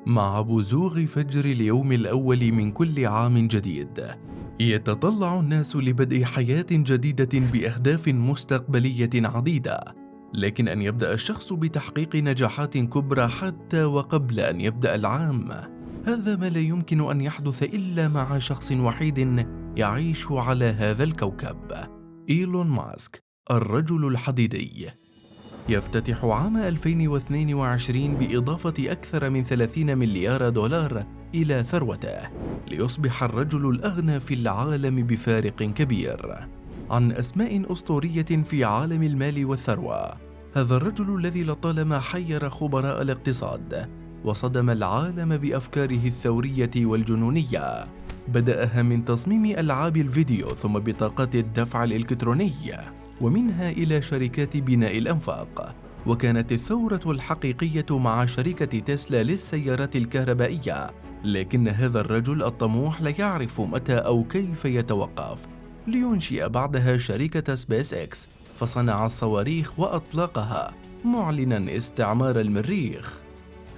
مع بزوغ فجر اليوم الأول من كل عام جديد، يتطلع الناس لبدء حياة جديدة بأهداف مستقبلية عديدة، لكن أن يبدأ الشخص بتحقيق نجاحات كبرى حتى وقبل أن يبدأ العام، هذا ما لا يمكن أن يحدث إلا مع شخص وحيد يعيش على هذا الكوكب: إيلون ماسك، الرجل الحديدي. يفتتح عام 2022 بإضافة أكثر من 30 مليار دولار إلى ثروته، ليصبح الرجل الأغنى في العالم بفارق كبير عن أسماء أسطورية في عالم المال والثروة. هذا الرجل الذي لطالما حير خبراء الاقتصاد وصدم العالم بأفكاره الثورية والجنونية، بدأها من تصميم ألعاب الفيديو ثم بطاقات الدفع الإلكترونية، ومنها إلى شركات بناء الأنفاق. وكانت الثورة الحقيقية مع شركة تسلا للسيارات الكهربائية، لكن هذا الرجل الطموح لا يعرف متى أو كيف يتوقف، لينشئ بعدها شركة سبيس إكس، فصنع الصواريخ وأطلقها معلنا استعمار المريخ.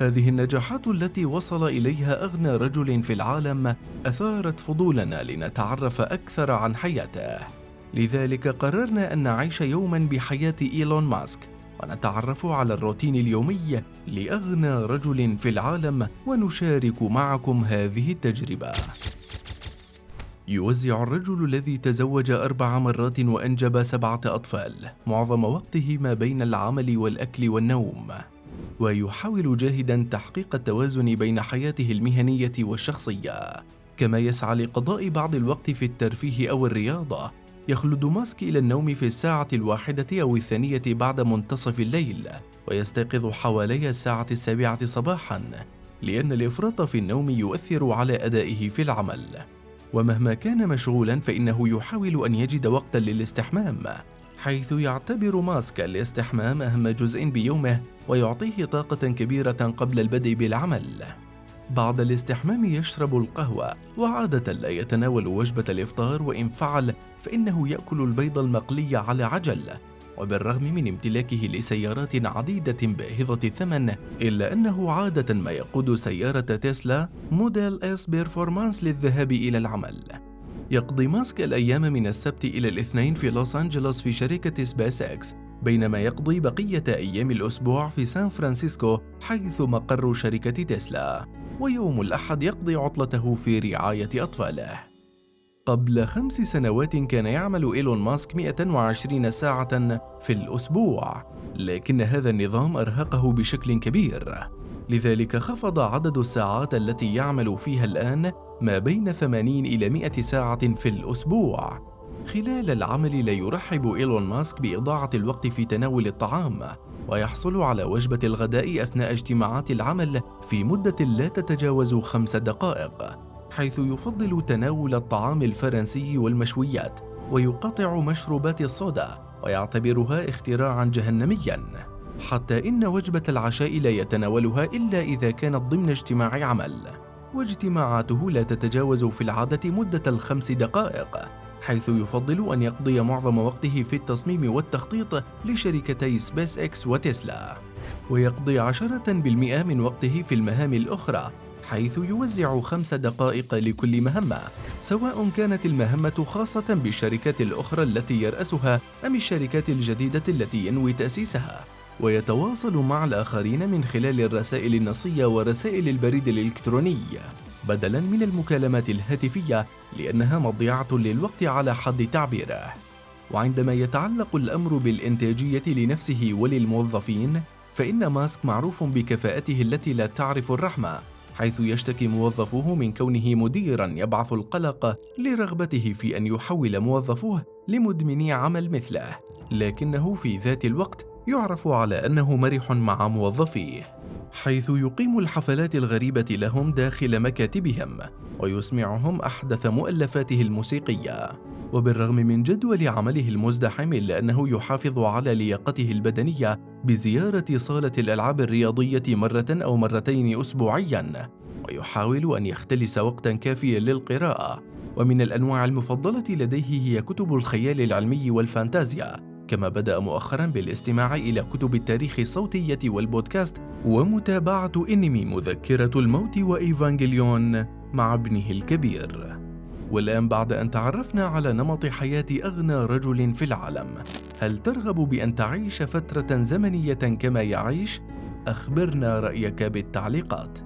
هذه النجاحات التي وصل إليها أغنى رجل في العالم أثارت فضولنا لنتعرف أكثر عن حياته، لذلك قررنا أن نعيش يوما بحياة إيلون ماسك ونتعرف على الروتين اليومي لأغنى رجل في العالم، ونشارك معكم هذه التجربة. يوزع الرجل الذي تزوج 4 مرات وأنجب 7 أطفال معظم وقته ما بين العمل والأكل والنوم، ويحاول جاهدا تحقيق التوازن بين حياته المهنية والشخصية، كما يسعى لقضاء بعض الوقت في الترفيه أو الرياضة. يخلد ماسك إلى النوم في الساعة 1 أو 2 بعد منتصف الليل، ويستيقظ حوالي الساعة 7 صباحا، لأن الإفراط في النوم يؤثر على أدائه في العمل. ومهما كان مشغولا فإنه يحاول أن يجد وقتا للاستحمام، حيث يعتبر ماسك الاستحمام أهم جزء بيومه ويعطيه طاقة كبيرة قبل البدء بالعمل. بعد الاستحمام يشرب القهوة، وعادة لا يتناول وجبة الإفطار، وإن فعل فإنه يأكل البيض المقلي على عجل. وبالرغم من امتلاكه لسيارات عديدة باهظة الثمن، إلا أنه عادة ما يقود سيارة تسلا موديل S بيرفورمانس للذهاب إلى العمل. يقضي ماسك الأيام من السبت إلى الاثنين في لوس أنجلوس في شركة سبيس إكس، بينما يقضي بقية أيام الأسبوع في سان فرانسيسكو حيث مقر شركة تسلا، ويوم الأحد يقضي عطلته في رعاية أطفاله. قبل 5 سنوات كان يعمل إيلون ماسك 120 ساعة في الأسبوع، لكن هذا النظام أرهقه بشكل كبير، لذلك خفض عدد الساعات التي يعمل فيها الآن ما بين 80 إلى 100 ساعة في الأسبوع. خلال العمل لا يرحب إيلون ماسك بإضاعة الوقت في تناول الطعام، ويحصل على وجبة الغداء أثناء اجتماعات العمل في مدة لا تتجاوز 5 دقائق، حيث يفضل تناول الطعام الفرنسي والمشويات، ويقاطع مشروبات الصودا ويعتبرها اختراعا جهنميا، حتى إن وجبة العشاء لا يتناولها إلا إذا كانت ضمن اجتماع عمل، واجتماعاته لا تتجاوز في العادة مدة 5 دقائق، حيث يفضل أن يقضي معظم وقته في التصميم والتخطيط لشركتي سبيس إكس وتسلا، ويقضي 10% من وقته في المهام الأخرى، حيث يوزع 5 دقائق لكل مهمة، سواء كانت المهمة خاصة بالشركات الأخرى التي يرأسها أم الشركات الجديدة التي ينوي تأسيسها. ويتواصل مع الآخرين من خلال الرسائل النصية ورسائل البريد الإلكتروني بدلاً من المكالمات الهاتفية، لأنها مضيعة للوقت على حد تعبيره. وعندما يتعلق الأمر بالإنتاجية لنفسه وللموظفين، فإن ماسك معروف بكفاءته التي لا تعرف الرحمة، حيث يشتكي موظفوه من كونه مديراً يبعث القلق لرغبته في أن يحول موظفوه لمدمني عمل مثله، لكنه في ذات الوقت يعرف على أنه مرح مع موظفيه، حيث يقيم الحفلات الغريبة لهم داخل مكاتبهم ويسمعهم أحدث مؤلفاته الموسيقية. وبالرغم من جدول عمله المزدحم، إلا أنه يحافظ على لياقته البدنية بزيارة صالة الألعاب الرياضية مرة أو مرتين أسبوعيا، ويحاول أن يختلس وقتا كافيا للقراءة. ومن الأنواع المفضلة لديه هي كتب الخيال العلمي والفانتازيا، كما بدأ مؤخرا بالاستماع إلى كتب التاريخ الصوتية والبودكاست ومتابعة إنمي مذكرة الموت وإيفانجيليون مع ابنه الكبير. والآن بعد أن تعرفنا على نمط حياة أغنى رجل في العالم، هل ترغب بأن تعيش فترة زمنية كما يعيش؟ أخبرنا رأيك بالتعليقات.